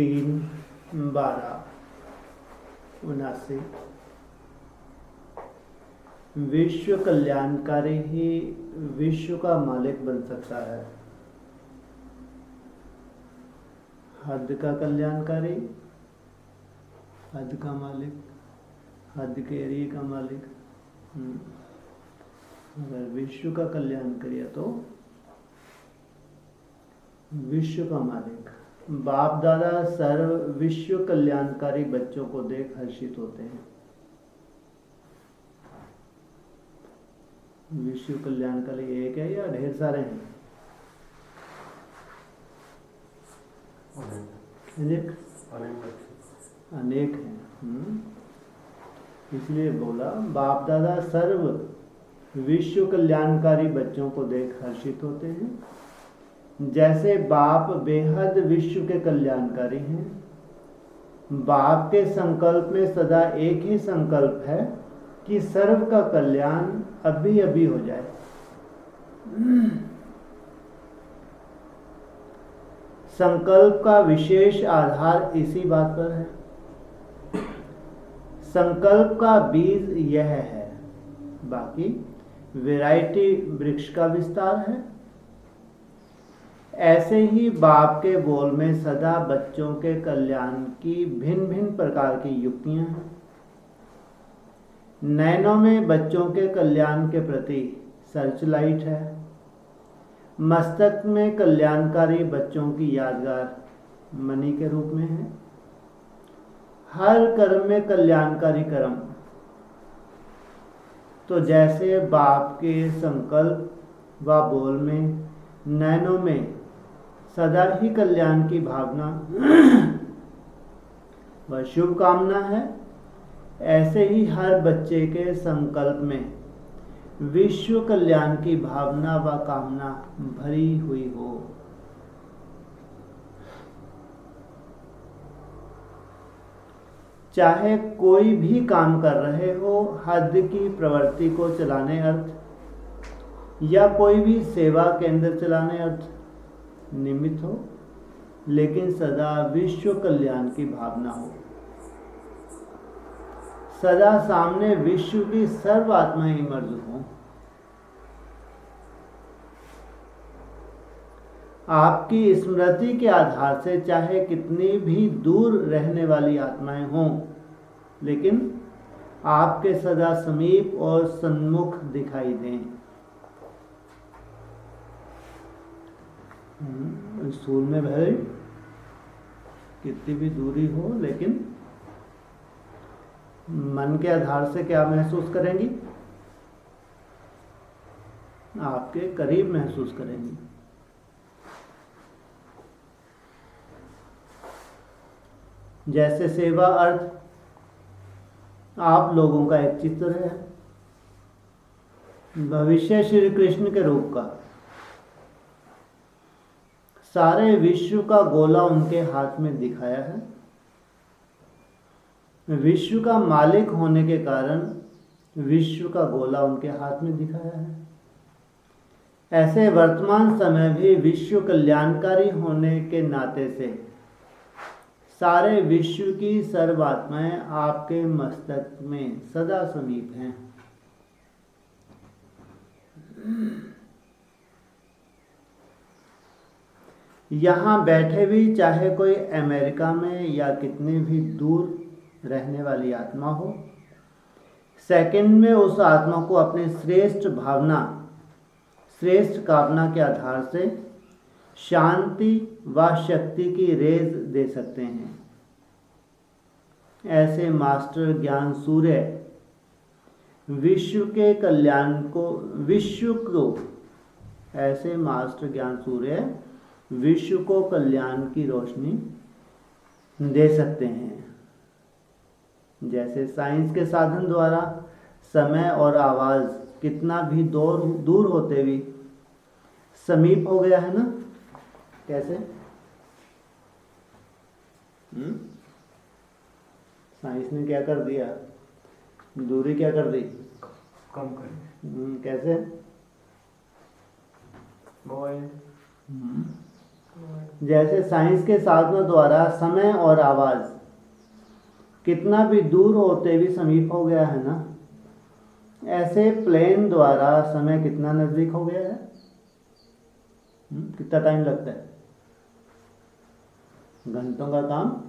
3/12/79। विश्व कल्याणकारी ही विश्व का मालिक बन सकता है। हद का कल्याणकारी, हद का मालिक, हद के एरिया का मालिक। अगर विश्व का कल्याण करिए तो विश्व का मालिक। बाप दादा सर्व विश्व कल्याणकारी बच्चों को देख हर्षित होते हैं। विश्व कल्याणकारी एक है या ढेर सारे हैं? अनेक हैं। इसलिए बोला बाप दादा सर्व विश्व कल्याणकारी बच्चों को देख हर्षित होते हैं। जैसे बाप बेहद विश्व के कल्याणकारी हैं। बाप के संकल्प में सदा एक ही संकल्प है कि सर्व का कल्याण अभी अभी हो जाए। संकल्प का विशेष आधार इसी बात पर है। संकल्प का बीज यह है, बाकी वैरायटी वृक्ष का विस्तार है। ऐसे ही बाप के बोल में सदा बच्चों के कल्याण की भिन्न भिन्न प्रकार की युक्तियां हैं। नैनों में बच्चों के कल्याण के प्रति सर्चलाइट है। मस्तक में कल्याणकारी बच्चों की यादगार मणि के रूप में है। हर कर्म में कल्याणकारी कर्म। तो जैसे बाप के संकल्प व बोल में नैनों में सदा ही कल्याण की भावना व शुभकामना है, ऐसे ही हर बच्चे के संकल्प में विश्व कल्याण की भावना व कामना भरी हुई हो। चाहे कोई भी काम कर रहे हो, हद की प्रवृत्ति को चलाने अर्थ या कोई भी सेवा केंद्र चलाने अर्थ निमित्त हो, लेकिन सदा विश्व कल्याण की भावना हो। सदा सामने विश्व की सर्व आत्माएं इमर्ज हो। आपकी स्मृति के आधार से चाहे कितनी भी दूर रहने वाली आत्माएं हों, लेकिन आपके सदा समीप और सन्मुख दिखाई दें। स्थूल में भले कितनी भी दूरी हो, लेकिन मन के आधार से क्या महसूस करेंगी? आपके करीब महसूस करेंगी। जैसे सेवा अर्थ आप लोगों का एक चित्र है, भविष्य श्री कृष्ण के रूप का। सारे विश्व का गोला उनके हाथ में दिखाया है। विश्व का मालिक होने के कारण विश्व का गोला उनके हाथ में दिखाया है। ऐसे वर्तमान समय भी विश्व कल्याणकारी होने के नाते से सारे विश्व की सर्वात्माएं आपके मस्तक में सदा समीप हैं। यहाँ बैठे भी चाहे कोई अमेरिका में या कितनी भी दूर रहने वाली आत्मा हो, सेकंड में उस आत्मा को अपने श्रेष्ठ भावना, श्रेष्ठ कामना के आधार से शांति व शक्ति की रेज दे सकते हैं। ऐसे मास्टर ज्ञान सूर्य विश्व के कल्याण को, ऐसे मास्टर ज्ञान सूर्य विश्व को कल्याण की रोशनी दे सकते हैं। जैसे साइंस के साधन द्वारा समय और आवाज कितना भी दूर होते भी समीप हो गया है ना। कैसे? साइंस ने क्या कर दिया? दूरी क्या कर दी? कम कर। कैसे? बॉय जैसे साइंस के साधनों द्वारा समय और आवाज कितना भी दूर होते भी समीप हो गया है ना, ऐसे प्लेन द्वारा समय कितना नजदीक हो गया है। कितना टाइम लगता है? घंटों का काम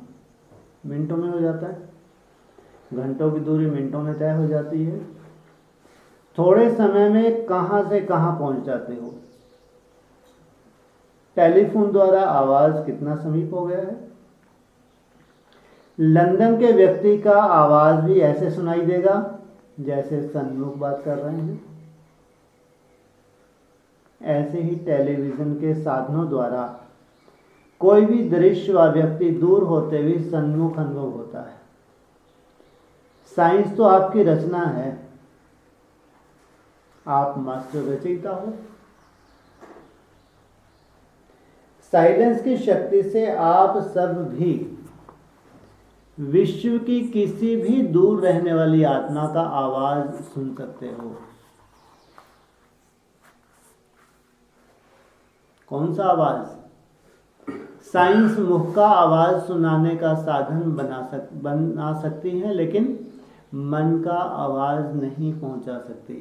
मिनटों में हो जाता है, घंटों की दूरी मिनटों में तय हो जाती है। थोड़े समय में कहां से कहां पहुंच जाते हो। टेलीफोन द्वारा आवाज कितना समीप हो गया है। लंदन के व्यक्ति का आवाज भी ऐसे सुनाई देगा जैसे सन्मुख बात कर रहे हैं। ऐसे ही टेलीविजन के साधनों द्वारा कोई भी दृश्य व व्यक्ति दूर होते भी सन्मुख अनुभव होता है। साइंस तो आपकी रचना है, आप मास्टर रचयिता हो। साइलेंस की शक्ति से आप सब भी विश्व की किसी भी दूर रहने वाली आत्मा का आवाज सुन सकते हो। कौन सा आवाज? साइंस मुख का आवाज सुनाने का साधन बना सकती है, लेकिन मन का आवाज नहीं पहुंचा सकती।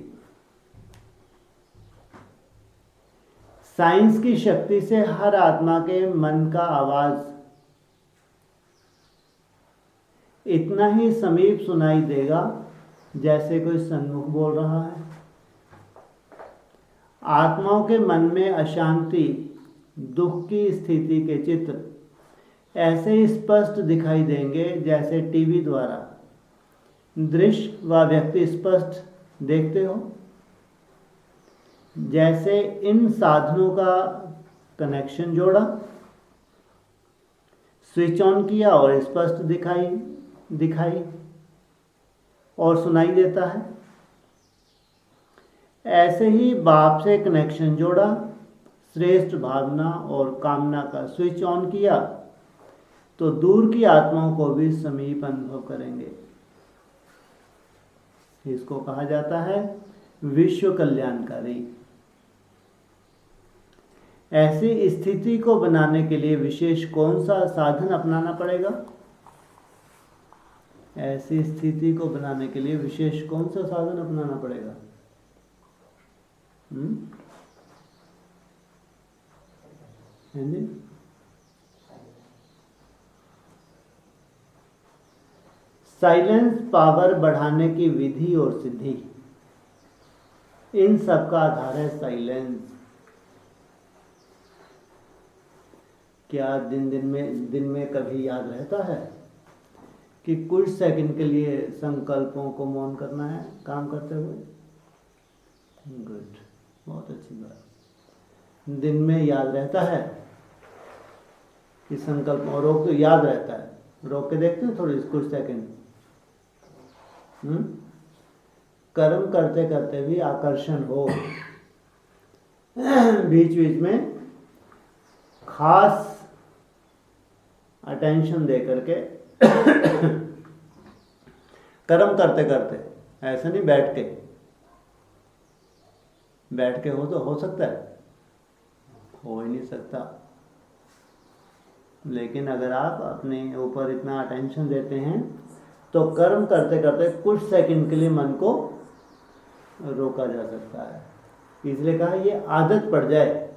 साइंस की शक्ति से हर आत्मा के मन का आवाज इतना ही समीप सुनाई देगा जैसे कोई सन्मुख बोल रहा है। आत्माओं के मन में अशांति, दुख की स्थिति के चित्र ऐसे स्पष्ट दिखाई देंगे जैसे टीवी द्वारा दृश्य व व्यक्ति स्पष्ट देखते हो। जैसे इन साधनों का कनेक्शन जोड़ा, स्विच ऑन किया और स्पष्ट दिखाई और सुनाई देता है। ऐसे ही बाप से कनेक्शन जोड़ा, श्रेष्ठ भावना और कामना का स्विच ऑन किया तो दूर की आत्माओं को भी समीप अनुभव करेंगे। इसको कहा जाता है विश्व कल्याणकारी। ऐसी स्थिति को बनाने के लिए विशेष कौन सा साधन अपनाना पड़ेगा? ऐसी स्थिति को बनाने के लिए विशेष कौन सा साधन अपनाना पड़ेगा? साइलेंस पावर बढ़ाने की विधि और सिद्धि, इन सब का आधार है साइलेंस। क्या दिन में कभी याद रहता है कि कुछ सेकंड के लिए संकल्पों को मौन करना है काम करते हुए? गुड, बहुत अच्छी बात। दिन में याद रहता है कि संकल्प और रोक, तो याद रहता है, रोक के देखते हैं थोड़ी कुछ सेकंड। कर्म करते करते भी आकर्षण हो, बीच बीच में खास अटेंशन दे करके कर्म करते करते, ऐसा नहीं बैठ के हो तो हो सकता है, हो ही नहीं सकता। लेकिन अगर आप अपने ऊपर इतना अटेंशन देते हैं तो कर्म करते करते कुछ सेकंड के लिए मन को रोका जा सकता है। इसलिए कहा ये आदत पड़ जाए।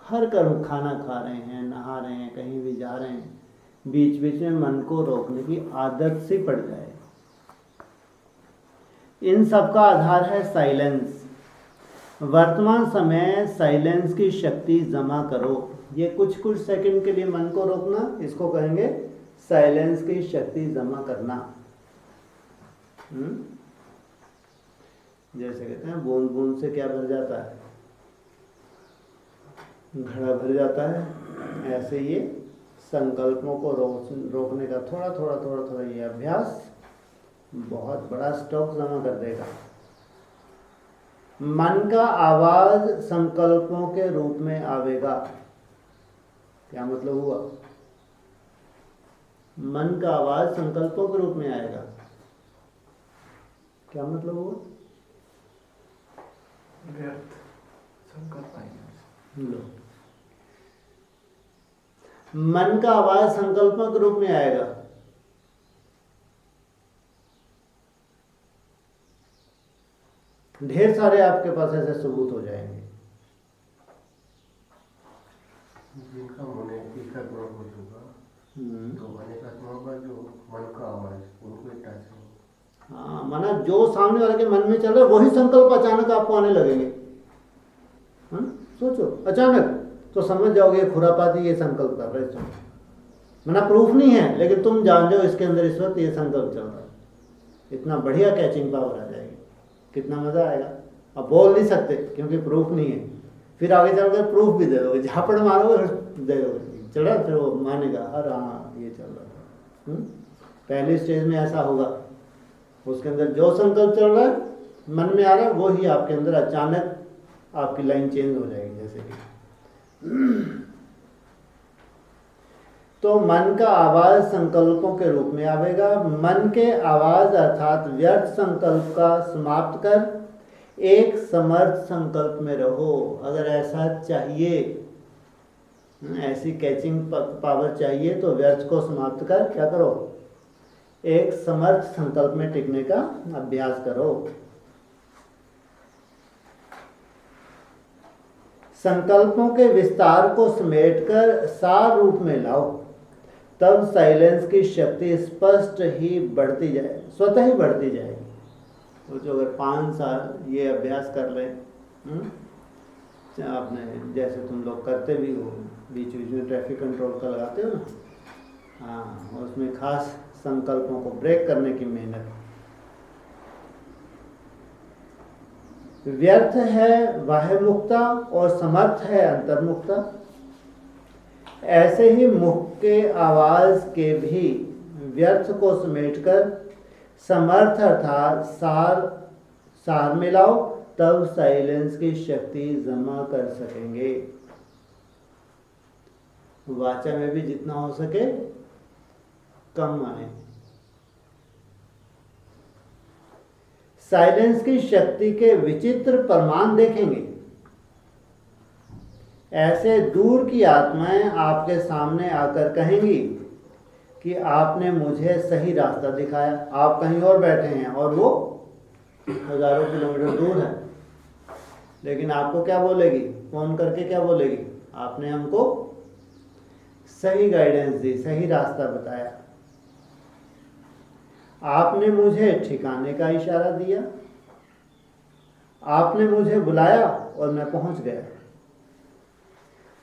हर कर्म, खाना खा रहे हैं, नहा रहे हैं, कहीं भी जा रहे हैं, बीच बीच में मन को रोकने की आदत सी पड़ जाए। इन सब का आधार है साइलेंस। वर्तमान समय साइलेंस की शक्ति जमा करो। ये कुछ सेकंड के लिए मन को रोकना, इसको कहेंगे साइलेंस की शक्ति जमा करना। जैसे कहते हैं बूंद बूंद से क्या भर जाता है? घड़ा भर जाता है। ऐसे ये संकल्पों को रोकने का थोड़ा ये अभ्यास बहुत बड़ा स्टॉक जमा कर देगा। मन का आवाज संकल्पों के रूप में आवेगा। क्या मतलब हुआ? मन का आवाज संकल्पों के रूप में आएगा। क्या मतलब हुआ? व्यर्थ संकल्प आएंगे। लो, मन का आवाज संकल्पों के रूप में आएगा। ढेर सारे आपके पास ऐसे सबूत हो जाएंगे। जिनका मन एकाग्र हो चुका तो अनेकात्मा का जो मन का आवाज उनको टच हो। हाँ, माना जो सामने वाले के मन में चल रहा है वही संकल्प अचानक आपको आने लगेंगे। सोचो अचानक, तो समझ जाओगे खुरापाती ये संकल्प कर रहे हैं। माना प्रूफ नहीं है, लेकिन तुम जान जाओ इसके अंदर इस वक्त ये संकल्प चल रहा है। इतना बढ़िया कैचिंग पावर आ जाएगी, कितना मजा आएगा। अब बोल नहीं सकते क्योंकि प्रूफ नहीं है, फिर आगे चलकर प्रूफ भी दे दोगे, झापड़ मारोगे दे दोगे, चला फिर वो मानेगा हर हाँ ये चल रहा था। पहली स्टेज में ऐसा होगा, उसके अंदर जो संकल्प चल रहा है मन में आ रहा है वो ही आपके अंदर अचानक आपकी लाइन चेंज हो जाएगी। जैसे कि तो मन का आवाज संकल्पों के रूप में आवेगा। मन के आवाज अर्थात व्यर्थ संकल्प का समाप्त कर एक समर्थ संकल्प में रहो। अगर ऐसा चाहिए, ऐसी कैचिंग पावर चाहिए, तो व्यर्थ को समाप्त कर क्या करो, एक समर्थ संकल्प में टिकने का अभ्यास करो। संकल्पों के विस्तार को समेटकर सार रूप में लाओ, तब साइलेंस की शक्ति स्पष्ट ही बढ़ती जाए, स्वतः ही बढ़ती जाएगी। तो जो अगर 5 साल ये अभ्यास कर ले, आपने जैसे तुम लोग करते भी हो, बीच बीच में ट्रैफिक कंट्रोल का लगाते हो ना, हाँ, उसमें खास संकल्पों को ब्रेक करने की मेहनत। व्यर्थ है बाह्य मुक्ता और समर्थ है अंतर्मुक्ता। ऐसे ही मुख के आवाज के भी व्यर्थ को समेटकर समर्थ अर्थात सार में लाओ, तब साइलेंस की शक्ति जमा कर सकेंगे। वाचा में भी जितना हो सके कम आए। साइलेंस की शक्ति के विचित्र प्रमाण देखेंगे। ऐसे दूर की आत्माएं आपके सामने आकर कहेंगी कि आपने मुझे सही रास्ता दिखाया। आप कहीं और बैठे हैं और वो हजारों किलोमीटर दूर है, लेकिन आपको क्या बोलेगी, फोन करके क्या बोलेगी, आपने हमको सही गाइडेंस दी, सही रास्ता बताया, आपने मुझे ठिकाने का इशारा दिया, आपने मुझे बुलाया और मैं पहुंच गया।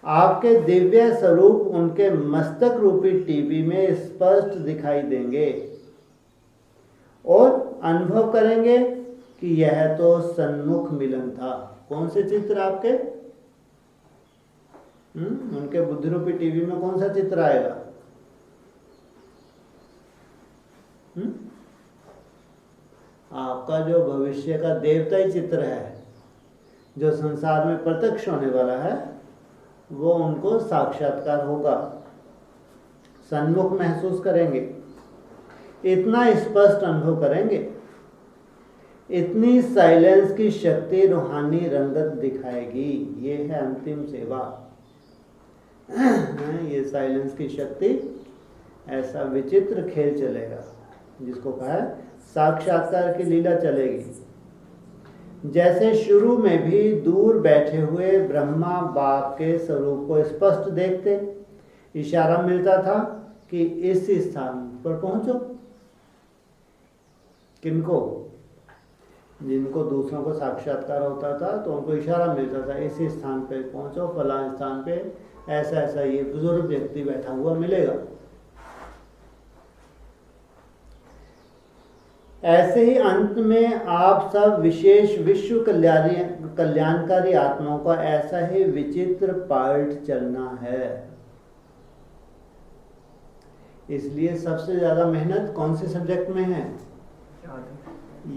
आपके दिव्य स्वरूप उनके मस्तक रूपी टीवी में स्पष्ट दिखाई देंगे और अनुभव करेंगे कि यह तो सन्मुख मिलन था। कौन से चित्र आपके उनके बुद्धि रूपी टीवी में कौन सा चित्र आएगा? आपका जो भविष्य का देवता ही चित्र है, जो संसार में प्रत्यक्ष होने वाला है, वो उनको साक्षात्कार होगा, सन्मुख महसूस करेंगे, इतना स्पष्ट अनुभव करेंगे। इतनी साइलेंस की शक्ति रूहानी रंगत दिखाएगी। ये है अंतिम सेवा। ये साइलेंस की शक्ति ऐसा विचित्र खेल चलेगा, जिसको कहा है साक्षात्कार की लीला चलेगी। जैसे शुरू में भी दूर बैठे हुए ब्रह्मा बाप के स्वरूप को स्पष्ट देखते, इशारा मिलता था कि इस स्थान पर पहुंचो। किनको? जिनको दूसरों को साक्षात्कार होता था तो उनको इशारा मिलता था, इस स्थान पे पहुंचो, फलां स्थान पे ऐसा ऐसा ये बुजुर्ग व्यक्ति बैठा हुआ मिलेगा। ऐसे ही अंत में आप सब विशेष विश्व कल्याणकारी आत्माओं का ऐसा ही विचित्र पार्ट चलना है। इसलिए सबसे ज्यादा मेहनत कौन से सब्जेक्ट में है?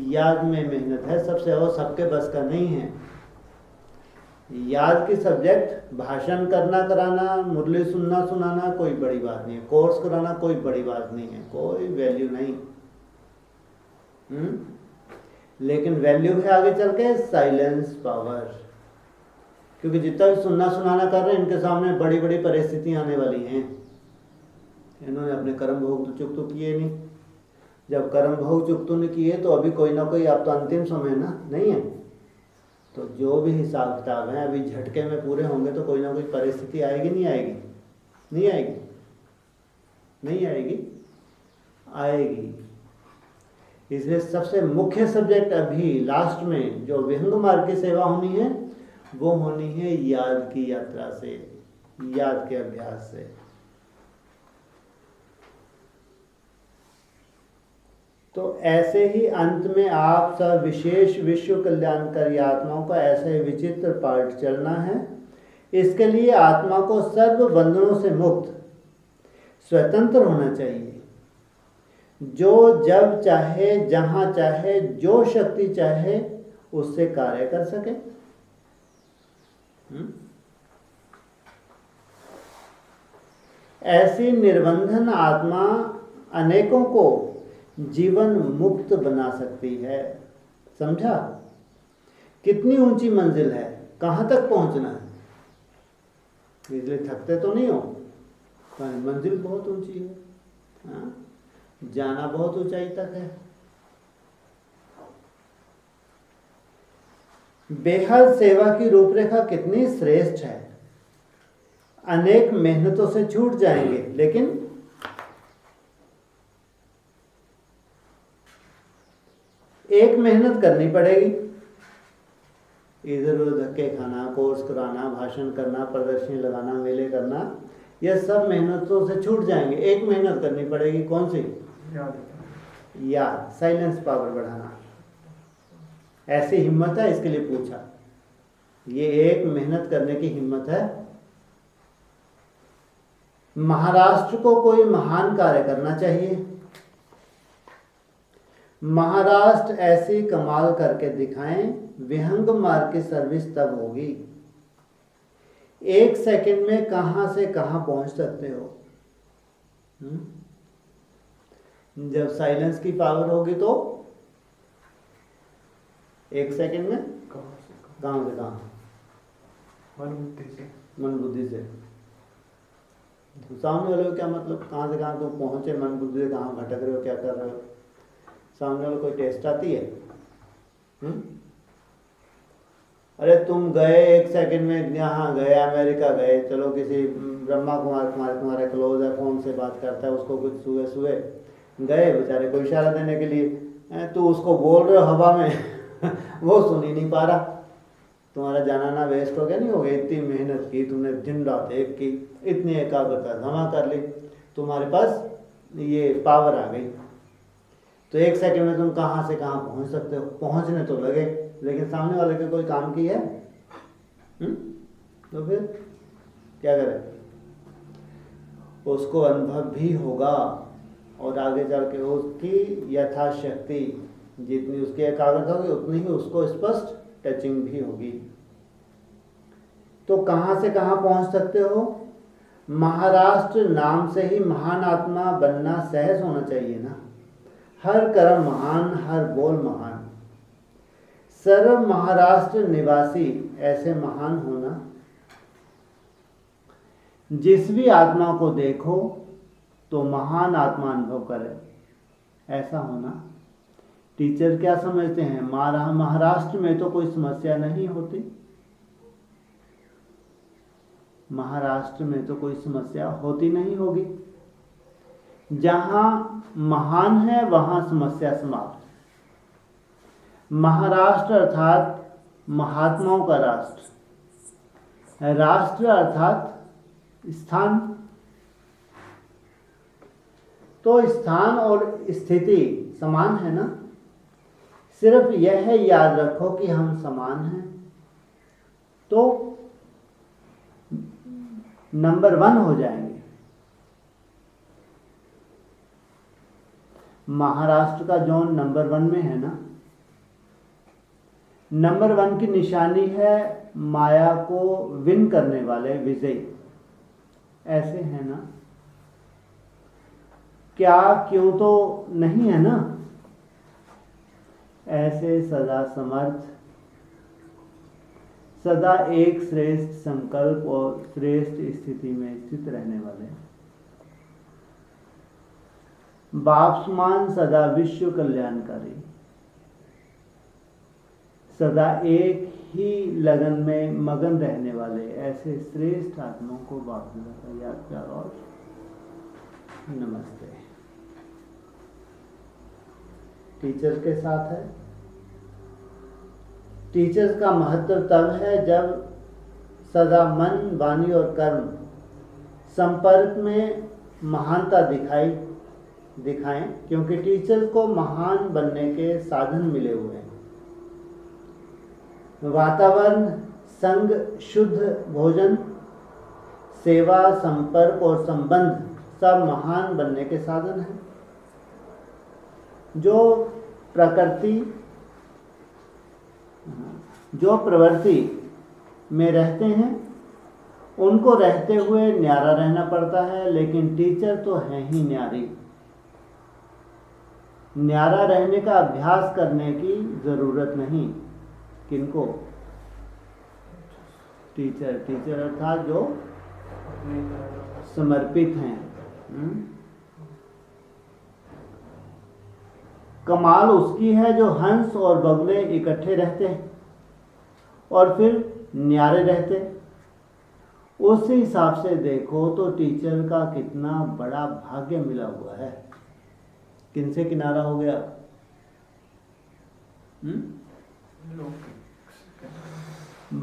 याद में मेहनत है सबसे, और सबके बस का नहीं है। याद की सब्जेक्ट भाषण करना कराना, मुरली सुनना सुनाना कोई बड़ी बात नहीं है, कोर्स कराना कोई बड़ी बात नहीं है, कोई वैल्यू नहीं। लेकिन वैल्यू है आगे चल के साइलेंस पावर, क्योंकि जितना भी सुनना सुनाना कर रहे हैं इनके सामने बड़ी बड़ी परिस्थितियां आने वाली हैं। इन्होंने अपने कर्म भोग तो चुक तो किए नहीं। जब कर्म भोग चुक तो नहीं किए तो अभी कोई ना कोई, अब तो अंतिम समय ना नहीं है, तो जो भी हिसाब किताब है अभी झटके में पूरे होंगे तो कोई ना कोई परिस्थिति आएगी नहीं आएगी? नहीं आएगी? नहीं आएगी? आएगी। इसलिए सबसे मुख्य सब्जेक्ट अभी लास्ट में जो विहंग मार्ग की सेवा होनी है वो होनी है याद की यात्रा से, याद के अभ्यास से। तो ऐसे ही अंत में आप सब विशेष विश्व कल्याणकारी आत्माओं का ऐसे विचित्र पाठ चलना है। इसके लिए आत्मा को सर्व बंधनों से मुक्त स्वतंत्र होना चाहिए, जो जब चाहे जहां चाहे जो शक्ति चाहे उससे कार्य कर सके। ऐसी निर्बंधन आत्मा अनेकों को जीवन मुक्त बना सकती है। समझा? कितनी ऊंची मंजिल है, कहां तक पहुंचना है? इसलिए थकते तो नहीं हो, पर मंजिल बहुत ऊंची है, हाँ? जाना बहुत ऊंचाई तक है। बेहद सेवा की रूपरेखा कितनी श्रेष्ठ है। अनेक मेहनतों से छूट जाएंगे, लेकिन एक मेहनत करनी पड़ेगी। इधर उधर धक्के खाना, कोर्स कराना, भाषण करना, प्रदर्शनी लगाना, मेले करना, यह सब मेहनतों से छूट जाएंगे। एक मेहनत करनी पड़ेगी, कौन सी? याद, साइलेंस पावर बढ़ाना। ऐसी हिम्मत है? इसके लिए पूछा, ये एक मेहनत करने की हिम्मत है? महाराष्ट्र को कोई महान कार्य करना चाहिए। महाराष्ट्र ऐसी कमाल करके दिखाएं, विहंग मार्ग की सर्विस तब होगी। एक सेकंड में कहां से कहां पहुंच सकते हो। जब साइलेंस की पावर होगी तो एक सेकंड में कहां से कहां? मन बुद्धि से। तो सामने वाले को क्या मतलब, कहां से कहां तुम पहुंचे, मन बुद्धि से कहां भटक रहे हो, क्या कर रहे हो? सामने वाले कोई टेस्ट आती है? अरे तुम गए एक सेकंड में, यहाँ गए, अमेरिका गए, चलो किसी ब्रह्मा कुमार तुम्हारे क्लोज है, फोन से बात करता है, उसको कुछ सुबह सुबह गए बेचारे को इशारा देने के लिए, तो उसको बोल रहे हो हवा में वो सुन ही नहीं पा रहा। तुम्हारा जाना ना वेस्ट हो गया? नहीं हो गया? इतनी मेहनत की तुमने, दिन रात एक की, इतनी एकाग्रता जमा कर ली, तुम्हारे पास ये पावर आ गई, तो एक सेकंड में तुम कहां से कहां पहुंच सकते हो। पहुंचने तो लगे, लेकिन सामने वाले के कोई काम की है? तो फिर क्या करें? उसको अनुभव भी होगा और आगे चल के उसकी यथाशक्ति, जितनी उसकी एकाग्रता होगी उतनी ही उसको स्पष्ट टचिंग भी होगी। तो कहां से कहां पहुंच सकते हो? महाराष्ट्र नाम से ही महान आत्मा बनना सहज होना चाहिए ना। हर कर्म महान, हर बोल महान। सर्व महाराष्ट्र निवासी ऐसे महान होना। जिस भी आत्मा को देखो तो महान आत्मा अनुभव करे, ऐसा होना। टीचर क्या समझते हैं, महाराष्ट्र में तो कोई समस्या नहीं होती, महाराष्ट्र में तो कोई समस्या होती नहीं होगी। जहां महान है वहां समस्या समाप्त। महाराष्ट्र अर्थात महात्माओं का राष्ट्र, राष्ट्र अर्थात स्थान। तो स्थान और स्थिति समान है ना। सिर्फ यह याद रखो कि हम समान हैं, तो नंबर 1 हो जाएंगे। महाराष्ट्र का जोन नंबर 1 में है ना। नंबर 1 की निशानी है माया को विन करने वाले विजयी, ऐसे है ना। क्या क्यों तो नहीं है ना। ऐसे सदा समर्थ, सदा एक श्रेष्ठ संकल्प और श्रेष्ठ स्थिति में स्थित रहने वाले। बाप समान सदा विश्व कल्याणकारी, सदा एक ही लगन में मगन रहने वाले ऐसे श्रेष्ठ आत्माओं को बाप दादा का याद प्यार और नमस्ते। टीचर के साथ है। टीचर्स का महत्व तब है जब सदा मन, वाणी और कर्म संपर्क में महानता दिखाएं, क्योंकि टीचर को महान बनने के साधन मिले हुए हैं। वातावरण, संग, शुद्ध भोजन, सेवा, संपर्क और संबंध सब महान बनने के साधन हैं। जो प्रवृत्ति में रहते हैं उनको रहते हुए न्यारा रहना पड़ता है, लेकिन टीचर तो है ही न्यारी। न्यारा रहने का अभ्यास करने की जरूरत नहीं। किनको? टीचर अर्थात जो समर्पित हैं। कमाल उसकी है जो हंस और बगुले इकट्ठे रहते हैं और फिर न्यारे रहते हैं। उस हिसाब से देखो तो टीचर का कितना बड़ा भाग्य मिला हुआ है। किनसे किनारा हो गया?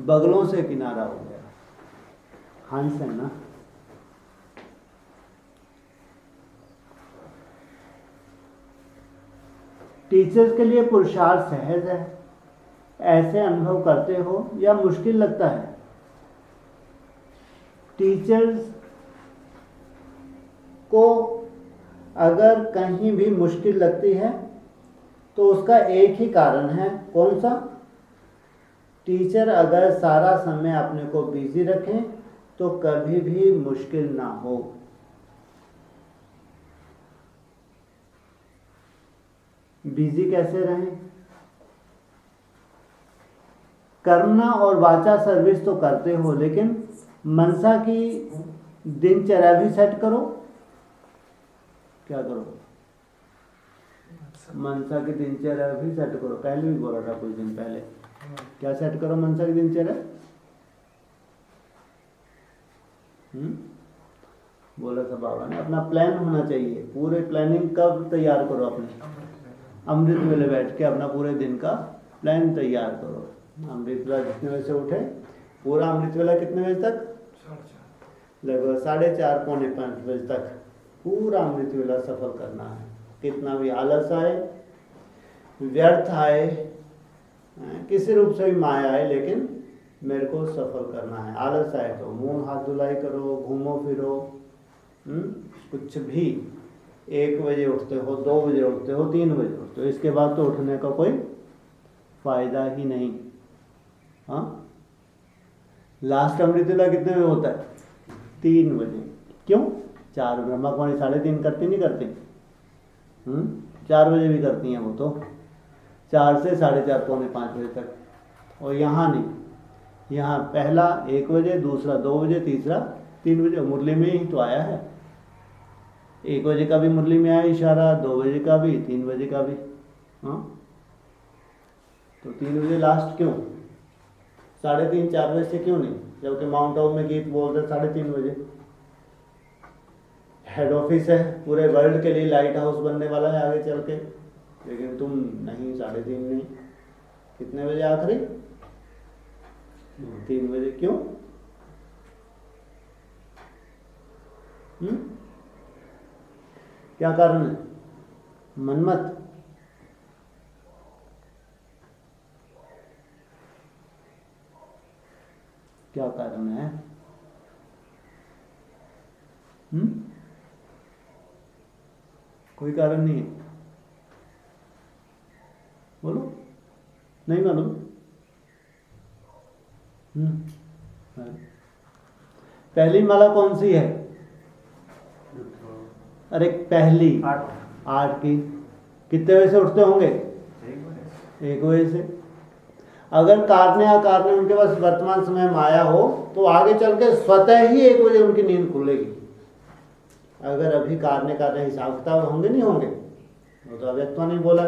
बगलों से किनारा हो गया। हंस है ना। टीचर्स के लिए पुरुषार्थ सहज है। ऐसे अनुभव करते हो या मुश्किल लगता है? टीचर्स को अगर कहीं भी मुश्किल लगती है तो उसका एक ही कारण है। कौन सा? टीचर अगर सारा समय अपने को बिजी रखें तो कभी भी मुश्किल ना हो। बिजी कैसे रहें? करना और वाचा सर्विस तो करते हो, लेकिन मनसा की दिनचर्या भी सेट करो। क्या करो? मनसा की दिनचर्या भी सेट करो। पहले भी बोला था कुछ दिन पहले। क्या सेट करो मनसा की दिनचर्या? बोला था बाबा ने, अपना प्लान होना चाहिए। पूरे प्लानिंग कब तैयार करो? अपने अमृत वेले बैठ के अपना पूरे दिन का प्लान तैयार करो। अमृत वेला जितने बजे से उठे, पूरा अमृत वेला कितने बजे तक? लगभग 4:30 पौने 5 बजे तक पूरा अमृत वेला सफल करना है। कितना भी आलस आए, व्यर्थ आए, किसी रूप से भी माया आए, लेकिन मेरे को सफल करना है। आलस आए तो मुंह हाथ धुलाई करो, घूमो फिरो, कुछ भी। 1 बजे उठते हो, 2 बजे उठते हो, 3 बजे उठते हो, इसके बाद तो उठने का कोई फायदा ही नहीं। हाँ, लास्ट अमृत वेला कितने बजे होता है? 3 बजे। क्यों? 4 ब्रह्मा कुमारी 3:30 करती नहीं करती? 4 बजे भी करती हैं वो तो। 4 से 4:30 पौने 5 बजे तक। और यहाँ नहीं, यहाँ पहला 1 बजे, दूसरा 2 बजे, तीसरा 3 बजे। मुरली में ही तो आया है। 1 बजे का भी मुरली में आया इशारा, 2 बजे का भी, 3 बजे का भी। हाँ, तो 3 बजे लास्ट क्यों? 3:30 4 बजे से क्यों नहीं? जबकि माउंट आबू में गीत बोल रहे 3:30 बजे। हेड ऑफिस है, पूरे वर्ल्ड के लिए लाइट हाउस बनने वाला है आगे चल के, लेकिन तुम नहीं, 3:30 नहीं। कितने बजे आखिरी? 3 बजे। क्यों? क्या कारण है? मनमत। क्या कारण है? कोई कारण नहीं है। बोलो, नहीं मालूम? पहली माला कौन सी है? अरे पहली 8 की। कितने बजे से उठते होंगे? 1 बजे से। अगर कारने अकारने उनके पास वर्तमान समय में आया हो तो आगे चल के स्वतः ही 1 बजे उनकी नींद खुलेगी। अगर अभी कार्य कार्य हिसाब किताब होंगे नहीं होंगे, वो तो अव्यक्तों ने बोला।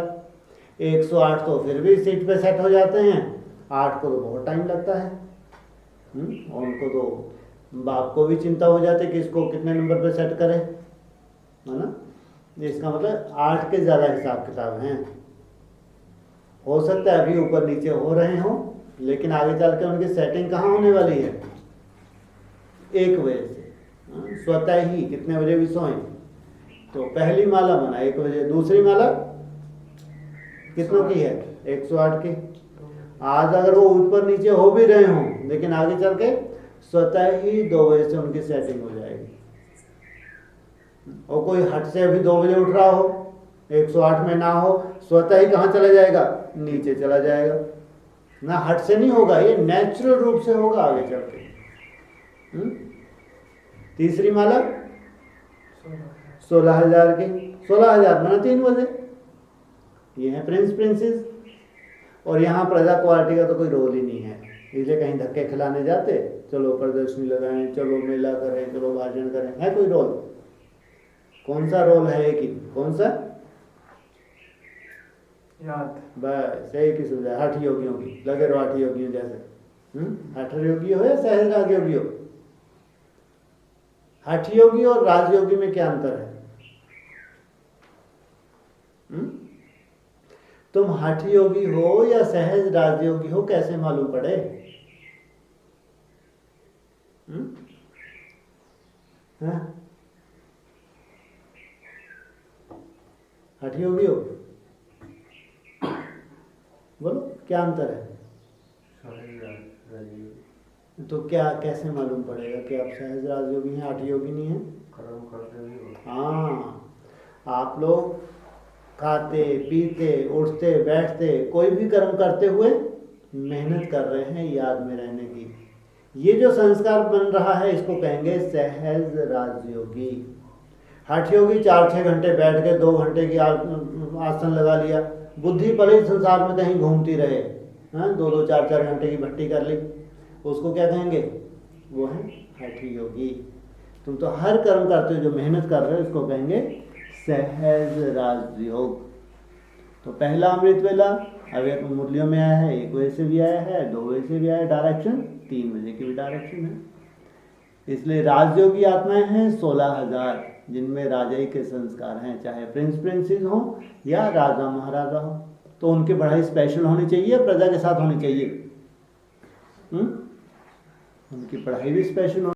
108 तो फिर भी सीट पे सेट हो जाते हैं, 8 को तो बहुत टाइम लगता है। और उनको तो बाप को भी चिंता हो जाती है कि इसको कितने नंबर पे सेट करें, है ना। इसका मतलब 8 के ज़्यादा हिसाब किताब हैं। हो सकता है अभी ऊपर नीचे हो रहे हों, लेकिन आगे चल के उनकी सेटिंग कहाँ होने वाली है, 1 बजे से। स्वतः ही कितने बजे भी सोएं, तो पहली माला बना 1 बजे, दूसरी माला कितनों की है, 108 की। आज अगर वो ऊपर नीचे हो भी रहे हों, लेकिन आगे चल के स्वतः ही 2 बजे से उनकी सेटिंग हो जाएगी। और कोई हट से अभी 2 बजे उठ रहा हो, 108 में ना हो, स्वतः ही कहाँ चला जाएगा, नीचे चला जाएगा ना। हट से नहीं होगा, ये नेचुरल रूप से होगा आगे चल के। तीसरी माला 16,000 की, 16,000 माना 3 बजे। ये है प्रिंस प्रिंसेस। और यहाँ प्रजा क्वालिटी का तो कोई रोल ही नहीं है, इसलिए कहीं धक्के खिलाने जाते, चलो प्रदर्शनी लगाएं, चलो मेला करें, चलो भाषण करें, है कोई रोल? कौन सा रोल है एक ही, कौन सा? याद। बस एक ही सुविधा, हठ योगियों की, लगे रहो हठ योगियों जैसे। हठ योगी हो या सहज राजयोगी हो? हठ योगी और राजयोगी में क्या अंतर है? तुम हठ योगी हो या सहज राजयोगी हो, कैसे मालूम पड़े? हठ योगी हो, बोलो क्या अंतर है? तो क्या कैसे मालूम पड़ेगा कि आप सहज राजयोगी हैं, हठ योगी नहीं हैं? कर्म करते हुए। हाँ, आप लोग खाते पीते उठते बैठते कोई भी कर्म करते हुए मेहनत कर रहे हैं याद में रहने की। ये जो संस्कार बन रहा है इसको कहेंगे सहज राजयोगी। हठ योगी 4-6 घंटे बैठ के 2 घंटे की आसन लगा लिया, बुद्धि भले संसार में कहीं घूमती रहे, 2-2 4-4 घंटे की भट्टी कर ली, उसको क्या कहेंगे? वो है हठी योगी। तुम तो हर कर्म करते हो जो मेहनत कर रहे हो, इसको कहेंगे सहज राजयोग। तो पहला अमृत वेला अव्यक्त मुरलियों में आया है, 1 बजे से भी आया है, 2 बजे से भी आया है, डायरेक्शन 3 बजे की भी डायरेक्शन है। इसलिए राजयोगी आत्माएं हैं 16,000, जिनमें राजाई के संस्कार हैं, चाहे प्रिंस प्रिंसेस हो या राजा महाराजा हो। तो उनकी पढ़ाई स्पेशल होनी चाहिए, प्रजा के साथ होनी चाहिए। उनकी पढ़ाई भी स्पेशल